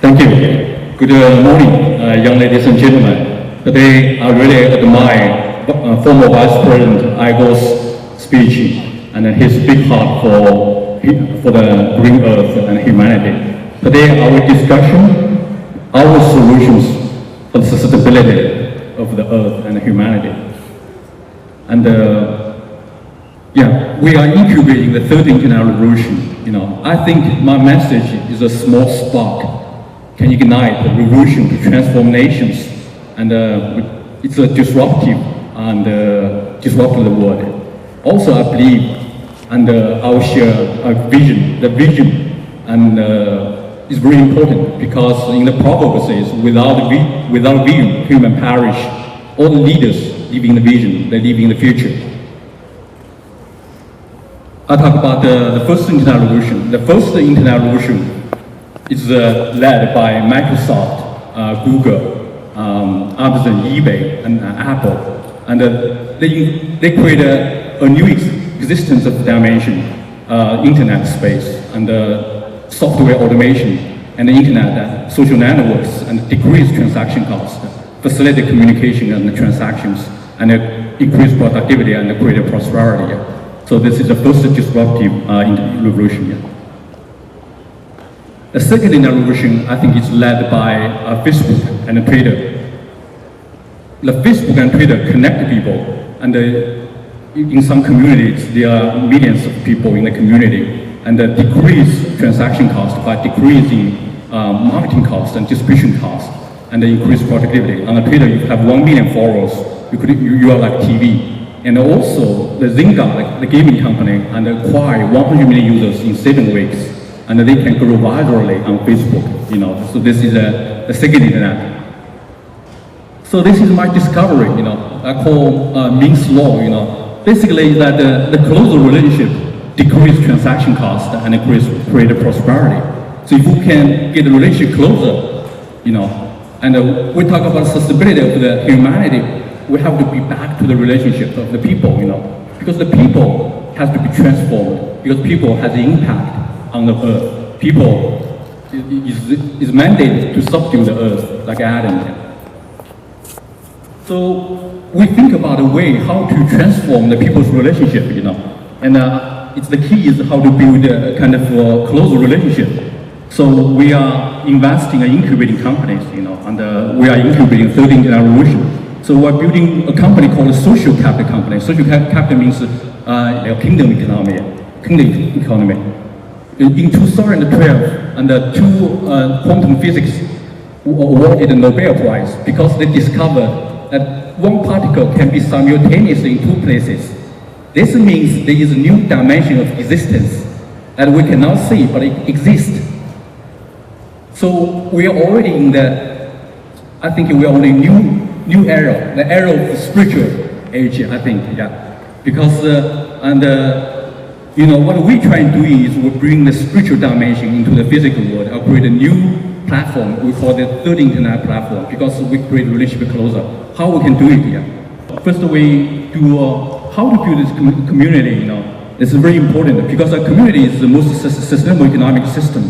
Thank you. Good morning, young ladies and gentlemen. Today, I really admire former Vice President Igo's speech and his big heart for the green earth and humanity. Today, our discussion, our solutions for the sustainability of the earth and humanity. And we are incubating the third internet revolution. I think my message is a small spark can ignite the revolution to transform nations, and it's a disruptive and disrupting the world. Also, I believe and I will share a vision. The vision and is very important because in the Proverbs says, without vision, human perish. All the leaders live in the vision, they live in the future. I talk about the first internet revolution. The first internet revolution is led by Microsoft, Google, Amazon, eBay, and Apple. And they create a new existence of dimension, internet space, and software automation, and the internet, social networks, and decrease transaction costs, facilitate communication and transactions, and increase productivity and create prosperity. So this is the first disruptive revolution. The second revolution, I think, is led by Facebook and Twitter. The Facebook and Twitter connect people, and in some communities, there are millions of people in the community, and decrease transaction costs by decreasing marketing costs and distribution costs, and increase productivity. On Twitter, you have 1 million followers. You are like TV. And also, the Zynga, the gaming company, and acquire 100 million users in 7 weeks, and they can grow virally on Facebook. So this is the second internet. So this is my discovery. I call Min's law. Basically, that the closer relationship decrease transaction cost and create prosperity. So if we can get the relationship closer, and we talk about sustainability of the humanity, we have to be back to the relationship of the people, because the people has to be transformed, because people has an impact on the earth. People is mandated to subdue the earth like Adam did. So we think about a way how to transform the people's relationship, and it's the key is how to build a kind of close relationship. So we are investing in incubating companies, and we are incubating third internet revolution. So we're building a company called a social capital company. Social capital means kingdom economy. In 2012, and two quantum physics awarded the Nobel Prize because they discovered that one particle can be simultaneously in 2 places. This means there is a new dimension of existence that we cannot see, but it exists. So we are already in I think we are already new era, the era of the spiritual age, I think, because what we try and do is we bring the spiritual dimension into the physical world, or create a new platform. We call it third internet platform because we create relationship closer. How we can do it here? First, we do how to build this community. It's very important because a community is the most sustainable economic system.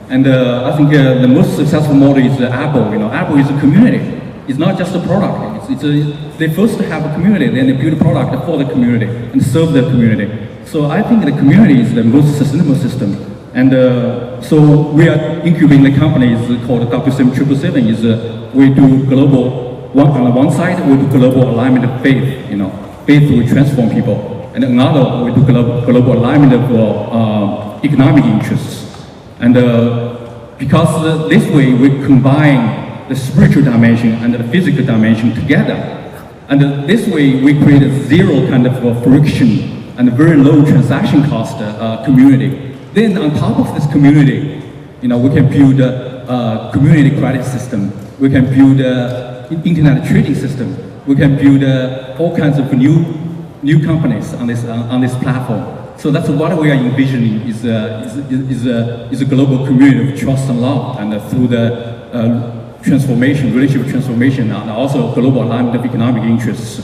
And I think the most successful model is Apple. Apple is a community. It's not just a product. They first have a community, then they build a product for the community and serve the community. So I think the community is the most sustainable system. And so we are incubating the company called WCM777. We do global, on one side, we do global alignment of faith. Faith will transform people. And another, we do global alignment of economic interests. And because this way we combine the spiritual dimension and the physical dimension together. And this way we create a zero kind of friction and very low transaction cost community. Then on top of this community, we can build a community credit system. We can build an internet trading system. We can build all kinds of new companies on this platform. So that's what we are envisioning is a global community of trust and love, and through the transformation, relationship transformation, and also global alignment of economic interests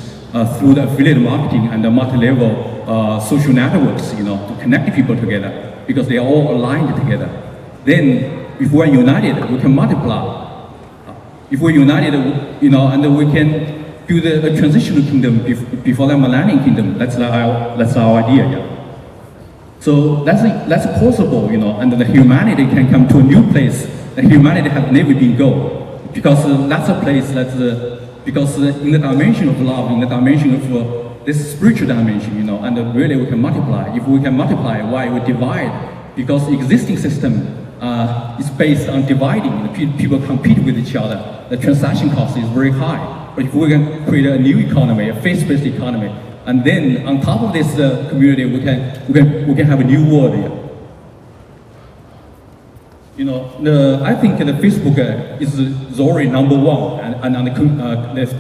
through the affiliate marketing and the multi-level social networks, to connect people together because they are all aligned together. Then if we're united, we can multiply. If we're united, and we can build a transitional kingdom before the millennium kingdom. That's our idea. Yeah. So that's possible, and the humanity can come to a new place that humanity has never been go, because that's a place because in the dimension of love, in the dimension of this spiritual dimension, and really we can multiply. If we can multiply, why we divide? Because the existing system is based on dividing. People compete with each other. The transaction cost is very high. But if we can create a new economy, a faith-based economy, and then on top of this community, we can have a new world here. I think the Facebook is already number one, and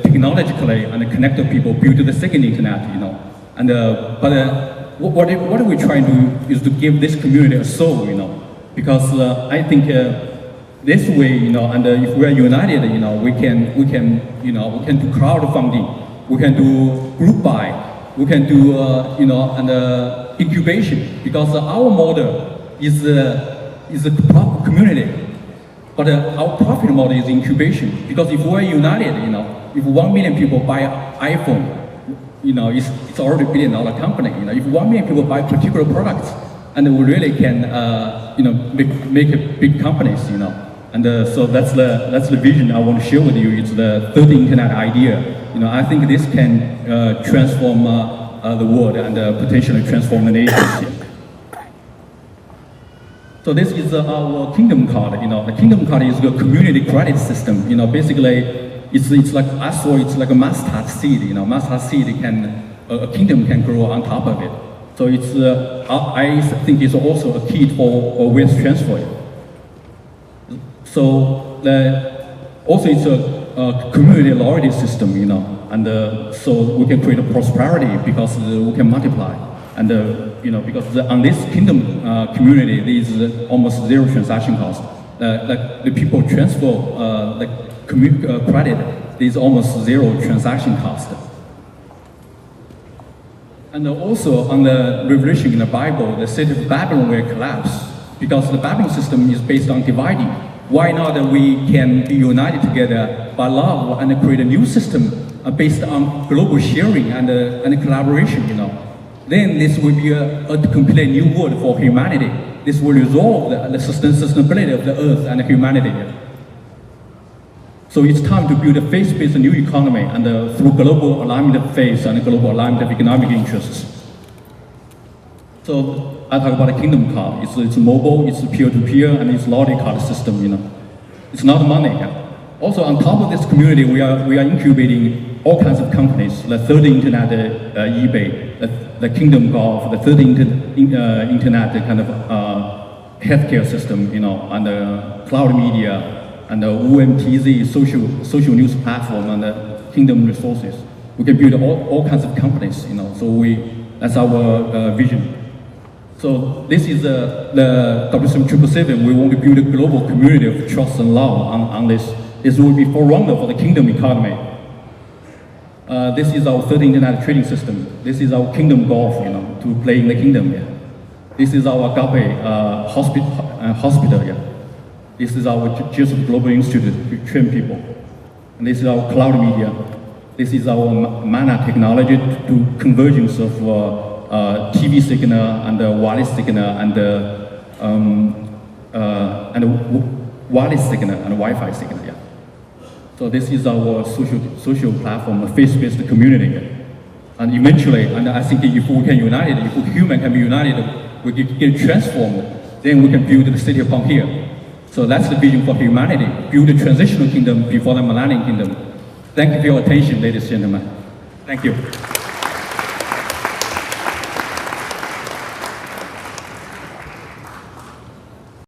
technologically and connected people build the second internet, What are we trying to do is to give this community a soul, because I think this way, and if we are united, we can do crowdfunding, we can do group buy, we can do incubation, because our model is a community, but our profit model is incubation. Because if we're united, if 1 million people buy iPhone, it's already $1 billion company. If 1 million people buy particular products, and we really can, make big companies, And so that's the vision I want to share with you. It's the third internet idea. I think this can transform the world and potentially transform the nations. So this is our kingdom card. The kingdom card is the community credit system. Basically, it's like a mustard seed. Mustard seed a kingdom can grow on top of it. So I think it's also a key for wealth transfer. So also it's a community loyalty system, and so we can create a prosperity because we can multiply, and because on this kingdom community there is almost zero transaction cost. The people transfer credit, there is almost zero transaction cost. And also on the revelation in the Bible, the city of Babylon will collapse because the Babylon system is based on dividing. Why not we can be united together by love and create a new system based on global sharing and collaboration, Then this will be a complete new world for humanity. This will resolve the sustainability of the earth and humanity. So it's time to build a faith-based new economy and through global alignment of faith and global alignment of economic interests. So I talk about a kingdom card. It's mobile, it's peer-to-peer, and it's loyalty card system. It's not money. Also, on top of this community, we are incubating all kinds of companies. The third internet, eBay, the Kingdom Golf, the third internet kind of healthcare system, and the cloud media, and the OMTZ social news platform, and the Kingdom Resources. We can build all kinds of companies. So that's our vision. So this is the WCM777. We want to build a global community of trust and love on this. This will be forerunner for the kingdom economy. This is our third internet trading system. This is our kingdom golf, to play in the kingdom. Yeah. This is our Agape hospital. Yeah. This is our Joseph Global Institute to train people. And this is our cloud media. This is our MANA technology to convergence of TV signal and wireless signal and wireless signal and Wi-Fi signal. Yeah. So this is our social platform, a faith-based community. And eventually, and I think if we can unite it, if human can be united, we can get transformed, then we can build the city upon here. So that's the vision for humanity, build a transitional kingdom before the millennium kingdom. Thank you for your attention, ladies and gentlemen. Thank you.